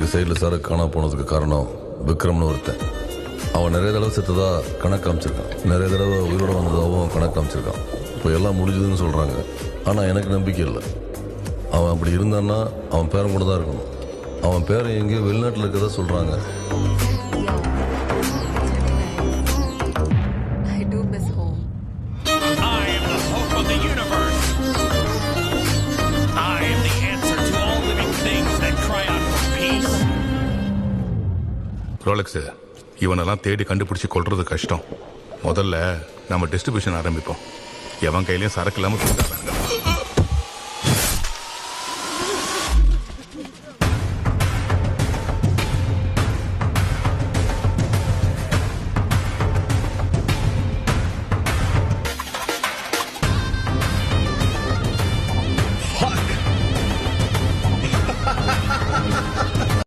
எங்கள் சைடில் சரக்கு காணாம போனதுக்கு காரணம் விக்ரம்னு ஒருத்தன். அவன் நிறைய தடவை செத்ததா கணக்கு காமிச்சிருக்கான், நிறைய தடவை உயிரோட வந்ததாகவும் கணக்கு காமிச்சிருக்கான். இப்போ எல்லாம் முடிஞ்சதுன்னு சொல்கிறாங்க. ஆனால் எனக்கு நம்பிக்கை இல்லை. அவன் அப்படி இருந்தான்னா அவன் பேரன் கூட தான் இருக்கணும். அவன் பேரன் எங்கேயோ வெளிநாட்டில் இருக்கதா சொல்கிறாங்க. ரோலக்ஸ், இவனெல்லாம் தேடி கண்டுபிடிச்சி கொள்றது கஷ்டம். முதல்ல நம்ம டிஸ்ட்ரிபியூஷன் ஆரம்பிப்போம். எவன் கையிலையும் சரக்கு இல்லாமல் கொடுத்தாங்க.